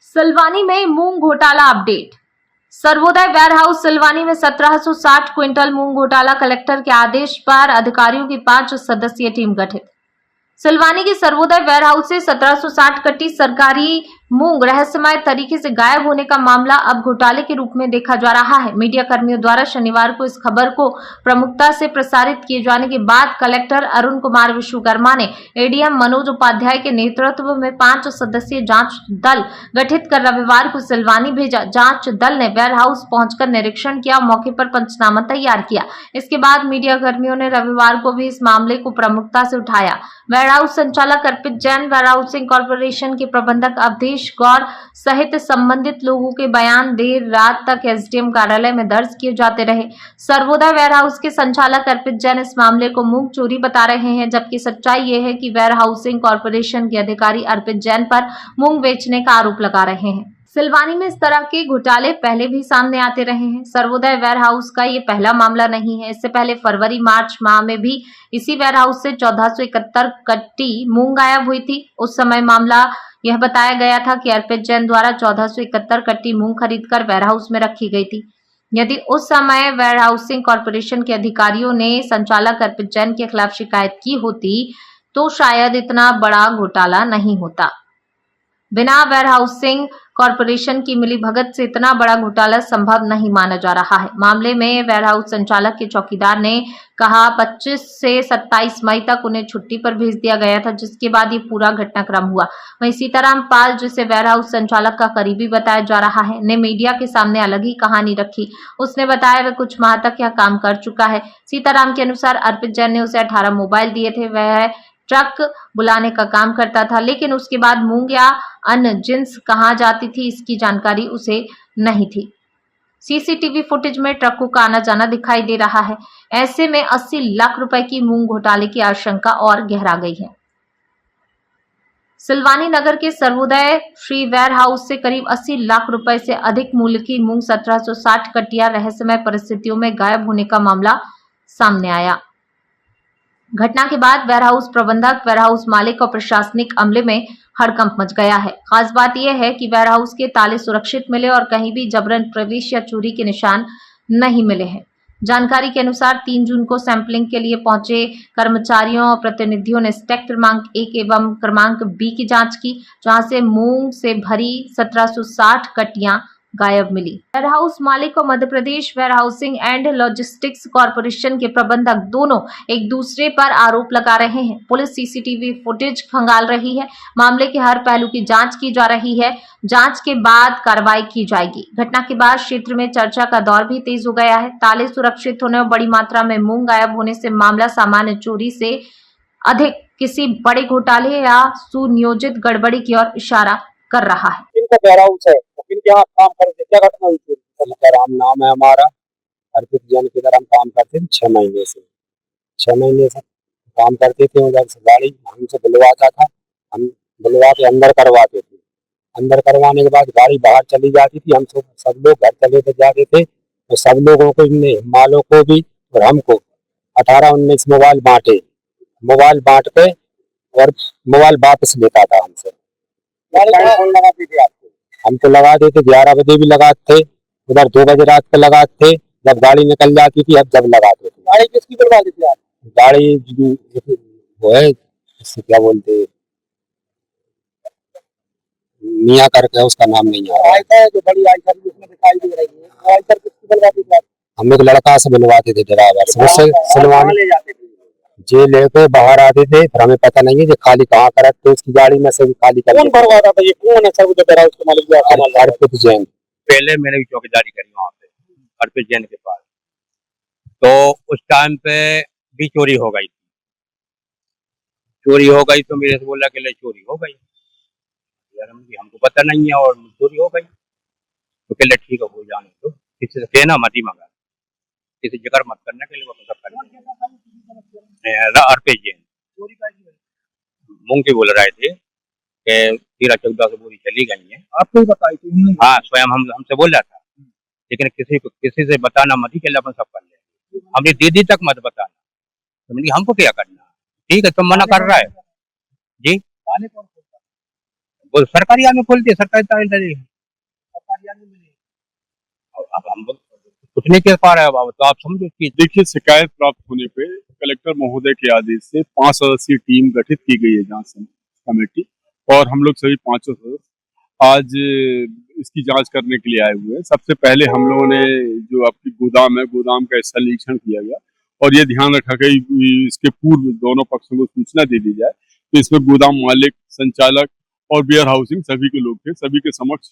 सिलवानी में मूंग घोटाला update. Sarvodaya warehouse सिलवानी में 1760 क्विंटल मूंग घोटाला। कलेक्टर के आदेश पर अधिकारियों की 5 सदस्यीय टीम गठित। सिलवानी की सर्वोदय वेयरहाउस से 1760 कट्टी सरकारी मूंग रहस्यमय तरीके से गायब होने का मामला अब घोटाले के रूप में देखा जा रहा है। मीडिया कर्मियों द्वारा शनिवार को इस खबर को प्रमुखता से प्रसारित किए जाने के बाद कलेक्टर अरुण कुमार विश्वकर्मा ने एडीएम मनोज उपाध्याय के नेतृत्व में 5 सदस्यीय जांच दल गठित कर रविवार को सिलवानी भेजा। जांच दल ने वेयरहाउस पहुंचकर निरीक्षण किया, मौके पर पंचनामा तैयार किया। इसके बाद मीडिया कर्मियों ने रविवार को भी इस मामले को प्रमुखता से उठाया। वेयरहाउस संचालक अर्पित जैन, वेयरहाउसिंग कॉर्पोरेशन के प्रबंधक अवधेश गौर सहित संबंधित लोगों के बयान देर रात तक एसडीएम कार्यालय में दर्ज किए जाते रहे। सर्वोदय वेयरहाउस के संचालक अर्पित जैन इस मामले को मूंग चोरी बता रहे हैं, जबकि सच्चाई ये है कि वेयरहाउसिंग कॉर्पोरेशन के अधिकारी अर्पित जैन पर मूंग बेचने का आरोप लगा रहे हैं। सिलवानी में इस तरह के घोटाले पहले भी सामने आते रहे हैं। सर्वोदय वेयरहाउस का ये पहला मामला नहीं है। इससे पहले फरवरी मार्च माह में भी इसी वेयरहाउस से 1471 कट्टी मूंग गायब हुई थी। उस समय मामला यह बताया गया था कि अर्पित जैन द्वारा 1471 कट्टी मूंग खरीदकर वेयरहाउस में रखी गई थी। यदि उस समय वेयरहाउसिंग कॉर्पोरेशन के अधिकारियों ने संचालक अर्पित जैन के खिलाफ शिकायत की होती तो शायद इतना बड़ा घोटाला नहीं होता। बिना वेयरहाउसिंग कॉर्पोरेशन की मिलीभगत से इतना बड़ा घोटाला संभव नहीं माना जा रहा है। मामले में वेयरहाउस संचालक के चौकीदार ने कहा 25 से 27 मई तक उन्हें छुट्टी पर भेज दिया गया था, जिसके बाद ये पूरा घटनाक्रम हुआ। वहीं सीताराम पाल, जिसे वेयरहाउस संचालक का करीबी बताया जा रहा है, ने मीडिया के सामने अलग ही कहानी रखी। उसने बताया वह कुछ माह तक यह काम कर चुका है। सीताराम के अनुसार अर्पित जैन ने उसे 18 मोबाइल दिए थे। वह ट्रक बुलाने का काम करता था, लेकिन उसके बाद मूंग या अन्य जिन्स कहां जाती थी इसकी जानकारी उसे नहीं थी। सीसीटीवी फुटेज में ट्रकों का आना जाना दिखाई दे रहा है। ऐसे में 80 लाख रुपए की मूंग घोटाले की आशंका और गहरा गई है। सिलवानी नगर के सर्वोदय श्री वेयरहाउस से करीब 80 लाख रुपए से अधिक मूल्य की मूंग 1760 कट्टियां रहस्यमय परिस्थितियों में गायब होने का मामला सामने आया। घटना के बाद वेयरहाउस प्रबंधक, वेयरहाउस मालिक और प्रशासनिक अमले में हड़कंप मच गया है। खास बात यह है कि वेयरहाउस के ताले सुरक्षित मिले और कहीं भी जबरन प्रवेश या चोरी के निशान नहीं मिले हैं। जानकारी के अनुसार 3 जून को सैंपलिंग के लिए पहुंचे कर्मचारियों और प्रतिनिधियों ने स्टैक क्रमांक 1 एवं क्रमांक बी की जांच की, जहां से मूंग से भरी 1760 कट्टियां गायब मिली। वेयरहाउस मालिक और Madhya Pradesh warehousing and logistics corporation के प्रबंधक दोनों एक दूसरे पर आरोप लगा रहे हैं। पुलिस सीसीटीवी फुटेज खंगाल रही है। मामले के हर पहलू की जांच की जा रही है। जांच के बाद कार्रवाई की जाएगी। घटना के बाद क्षेत्र में चर्चा का दौर भी तेज हो गया है। ताले सुरक्षित होने और बड़ी मात्रा में मूंग गायब होने से मामला सामान्य चोरी से अधिक किसी बड़े घोटाले या सुनियोजित गड़बड़ी की ओर इशारा कर रहा है। इनका वेयरहाउस है, इनके यहाँ काम करते क्या घटना हुई थी? राम नाम है हमारा, अर्पित जैन के इधर हम काम करते थे 6 महीने से। 6 महीने से काम करते थे। उधर से गाड़ी हमसे बुलवाता था, हम बुलवा के अंदर करवाते थे। अंदर करवाने के बाद गाड़ी बाहर चली जाती थी। हम सब लोग घर चले जाते थे। तो सब लोगों को, मालों को भी और हमको 18-19 मोबाइल बांटे। मोबाइल बांट के और मोबाइल वापस लेता था हमसे। लगाते थे आपको? हम तो लगा देते, 11 बजे भी लगाते थे, उधर 2 बजे रात को लगाते थे। जब गाड़ी निकल जाती थी अब जब लगाते थे। गाड़ी किसकी करवा देते आप? गाड़ी वो है, क्या बोलते, मियाँ करके, उसका नाम नहीं आ रहा है। जो बड़ी आयकर उसमें दिखाई दे रही है, आयकर किसकी बनवाती थी आप? हम एक लड़का से बनवाते थे, ड्राइवर से। उससे सिलवाने ले जाते थे, जे लेके बाहर आते थे। फिर हमें पता नहीं है जो खाली कहाँ कर रखते, उसकी गाड़ी में से भी खाली कर। कौन भरवाता था? ये कौन है सर? उसके मालिक अर्पित जैन। पहले मैंने भी चौकीदारी करी वहाँ पे अर्पित जैन के पास। तो उस टाइम पे भी चोरी हो गई। तो मेरे से बोला कि चोरी हो गई यार, हमको पता नहीं है और चोरी हो गई। तो कहले ठीक है, हो जाने तो किसी से कहना मत ही मगर, किसी जिक्र मत करने के लिए वो सब करना। अर्पित जैन मूंग की बोल रहे थे कि 13-14 बोरी चली गई है। आपको ही बताई थी? हाँ, स्वयं हमसे बोल रहा था, लेकिन किसी से बताना मत ही, के अपन सब कर ले। हमने दीदी तक मत बताना। तो हमको क्या करना? ठीक है, तुम मना कर रहा है जी। वो सरकारी में खोलती है, सरकारी ताले लगे हैं, सरकारी में मिले। अब हम कुछ नहीं कह पा रहे हैं, अब तो आप समझो कि देखिए, शिकायत प्राप्त होने पे कलेक्टर महोदय के आदेश से 5 सदस्यीय टीम गठित की गई है जांच कमेटी, और हम लोग सभी पांचों सदस्य आज इसकी जांच करने के लिए आए हुए हैं। सबसे पहले हम लोगों ने जो आपकी गोदाम है, गोदाम का स्थल निरीक्षण किया गया और ये ध्यान रखा कि इसके पूर्व दोनों पक्षों को सूचना दे दी जाए। तो इसमें गोदाम मालिक, संचालक और वेयर हाउसिंग सभी के लोग थे, सभी के समक्ष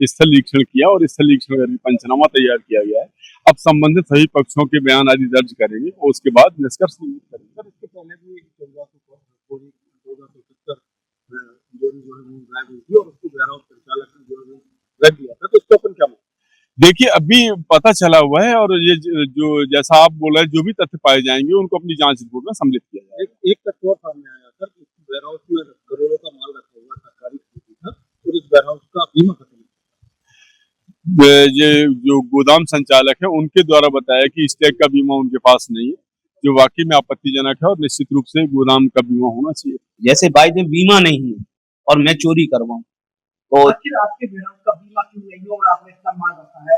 स्थल निरीक्षण किया और स्थल निरीक्षण करके पंचनामा तैयार किया गया है। अब संबंधित सभी पक्षों के बयान आदि दर्ज करेंगे और उसके बाद निष्कर्ष करेंगे। इसके पहले भी 1470 और उसको संचालक ने जो रख दिया था, तो इसको अपन क्या देखिए, अभी पता चला हुआ है और ये जो जैसा आप बोल रहे हैं, जो भी तथ्य पाए जाएंगे उनको अपनी जांच रिपोर्ट में सम्मिलित किया जाएगा। एक तथ्य और सामने आया सर, वेयर हाउस में करोड़ों का माल रखा हुआ सरकारी था और इस वेयर हाउस का बीमा खत्म। ये जो गोदाम संचालक है उनके द्वारा बताया कि स्टैक का बीमा उनके पास नहीं है, जो वाकई में आपत्तिजनक है और निश्चित रूप से गोदाम का बीमा होना चाहिए। जैसे भाई में बीमा नहीं है और मैं चोरी करवाऊं तो आपके वेयरहाउस का बीमा क्यों नहीं है और आपने इसका माल रखा है?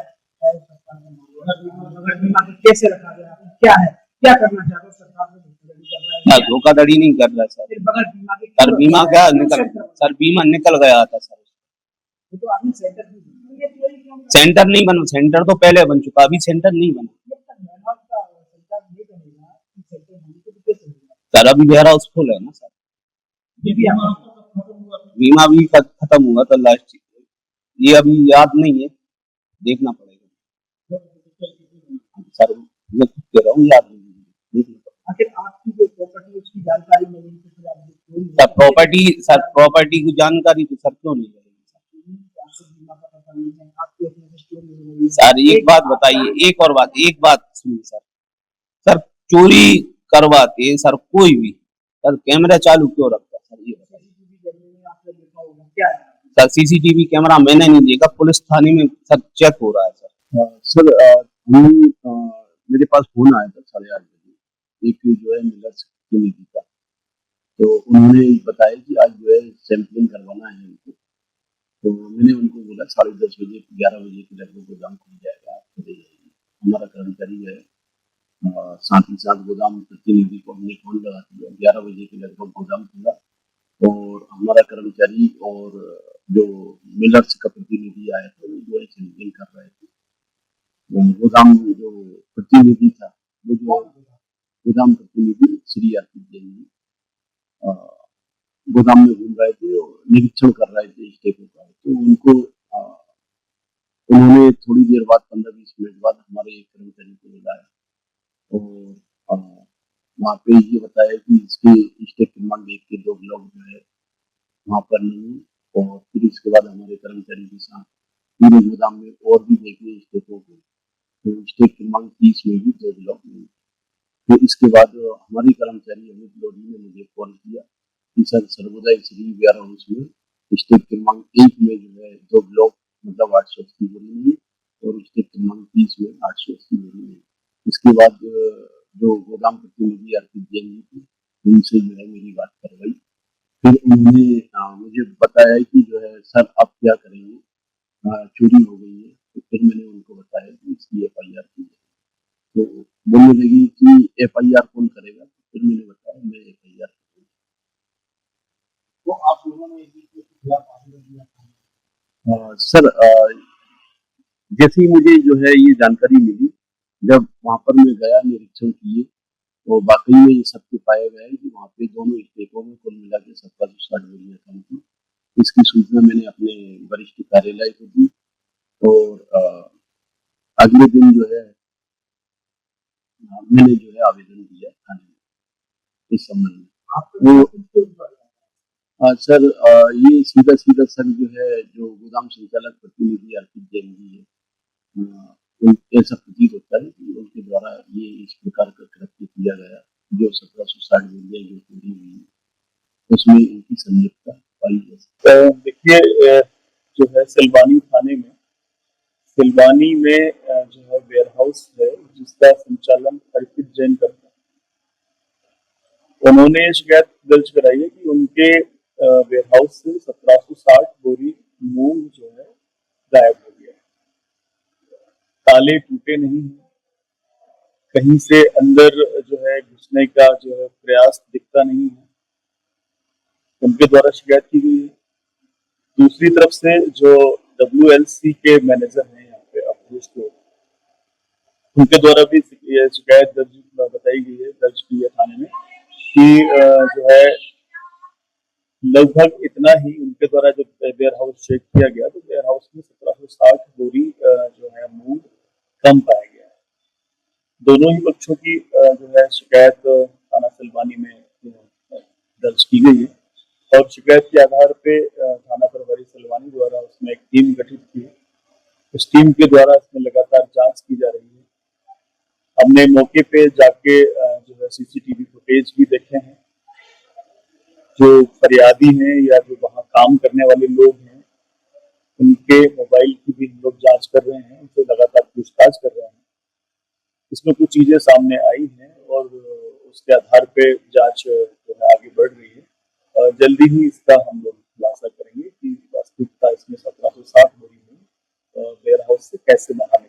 बीमा कैसे रखा गया, क्या है, क्या करना चाहते हो? सरकार धोखाधड़ी नहीं कर रहा सर। सर बीमा क्या निकल, सर बीमा निकल गया था सर। तो आपने सेंटर नहीं बना, सेंटर तो पहले बन चुका, अभी सेंटर नहीं बना सर। अभी वेयर हाउस फुल है ना सर, बीमा भी खत्म हुआ था लास्ट, ये अभी याद नहीं है, देखना पड़ेगा सर। मैं कह रहा हूँ याद नहीं है। आखिर आपकी जो प्रॉपर्टी उसकी जानकारी नहीं है सर, प्रॉपर्टी की जानकारी तो सर क्यों नहीं है सर? एक बात बताइए, एक बात सुनिए सर। सर चोरी करवाते सर कोई भी सर कैमरा चालू क्यों रखता है सर? ये सर सीसीटीवी कैमरा मैंने नहीं देखा, पुलिस थाने में सर चेक हो रहा है सर। सर मेरे पास फोन आया था 8:30 बजे, एक जो है मिलर्स कमेटी का, तो उन्होंने बताया कि आज जो है सैंपलिंग करवाना है उनको। तो मैंने उनको बोला 10:30 बजे 11 बजे के लगभग गोदाम खुल जाएगा, आप चले जाइए। हमारा कर्मचारी है, साथ ही साथ गोदाम प्रतिनिधि को हमने फोन लगा दिया। 11 बजे के लगभग गोदाम खुला और हमारा कर्मचारी और जो मिलर्स का प्रतिनिधि आया था वो जो है सैंपलिंग कर रहे थे। गोदाम जो प्रतिनिधि था वो जो गोदाम प्रतिनिधि श्री आरती जैन जी गोदाम में घूम रहे थे और निरीक्षण कर रहे थे स्टेपों का। तो उनको उन्होंने थोड़ी देर बाद 15-20 मिनट बाद हमारे एक कर्मचारी को बुलाया और वहाँ पे ये बताया कि इसके स्टेप क्रमांक 1 के 2 ब्लॉक जो है वहाँ पर नहीं है। और फिर इसके बाद हमारे कर्मचारी के साथ पूरे गोदाम में और भी देखे स्टेपों को, तो स्टेप क्रमांक 30 में भी 2 ब्लॉक नहीं। फिर इसके बाद हमारी कर्मचारी अमित लोधी ने मुझे कॉल किया कि sir Sarvodaya Shri warehouse में स्टेप क्रमांक 1 में जो है 2 ब्लॉक मतलब 880 बोरी नहीं और स्टेप क्रमांक 30 में 880 बोरी नहीं। इसके बाद जो गोदाम प्रतिनिधि आरती जैन जी थी उनसे जो है मेरी बात करवाई। फिर उन्होंने मुझे बताया कि जो है सर आप क्या करेंगे, चोरी हो गई है। तो फिर मैंने उनको बताया कि इसकी FIR की है। तो बोलने लगी कि FIR कौन करेगा? फिर मैंने बताया मैं FIR करूँगा। तो आप लोगों ने सर जैसे ही मुझे जो है ये जानकारी मिली, जब वहाँ पर मैं गया निरीक्षण किए तो वाकई में ये सत्य पाया गया है कि वहाँ पे दोनों स्टेपों में कुल मिला के 1760 बोरियां कम थी। इसकी सूचना मैंने अपने वरिष्ठ कार्यालय को दी और अगले दिन जो है मैंने जो है आवेदन दिया थाने में इस संबंध में। सर ये सीधा सर जो है जो गोदाम संचालक प्रतिनिधि आरती जैन जी है, ऐसा प्रतीत होता है कि उनके द्वारा ये इस प्रकार का कृत्य किया गया जो 1760 बोरियां जो चोरी हुई है उसमें इनकी संलिप्तता पाई है। तो देखिए जो है सिलवानी थाने में जो है वेयर हाउस है जिसका संचालन अर्पित जैन करता है। उन्होंने शिकायत दर्ज कराई है कि उनके वेयर हाउस से 1760 बोरी मूंग जो है गायब हो गया। ताले टूटे नहीं हैं, कहीं से अंदर जो है घुसने का जो है प्रयास दिखता नहीं है, उनके द्वारा शिकायत की गई है। दूसरी तरफ से जो WLC के मैनेजर हैं यहाँ पे अवधेश को, उनके द्वारा भी ये शिकायत दर्ज बताई गई है, दर्ज की है थाने में कि जो है लगभग इतना ही उनके द्वारा जब वेयर हाउस चेक किया गया तो वेयर हाउस में 1760 बोरी जो है मूंग कम पाया गया है। दोनों ही पक्षों की जो है शिकायत थाना सिलवानी में दर्ज की गई है और शिकायत के आधार पे थाना प्रभारी सिलवानी द्वारा उसमें एक टीम गठित की है। उस टीम के द्वारा इसमें लगातार जांच की जा रही है। हमने मौके पे जाके जो है CCTV फुटेज भी देखे हैं। जो फरियादी हैं या जो वहाँ काम करने वाले लोग हैं, उनके मोबाइल की भी हम लोग जांच कर रहे हैं, उनसे लगातार पूछताछ कर रहे हैं। इसमें कुछ चीजें सामने आई हैं और उसके आधार पे जांच जो है आगे बढ़ रही है और जल्दी ही इसका हम लोग खुलासा करेंगे कि वास्तविकता इसमें 1760 बोरी में वेयर हाउस से कैसे बाहर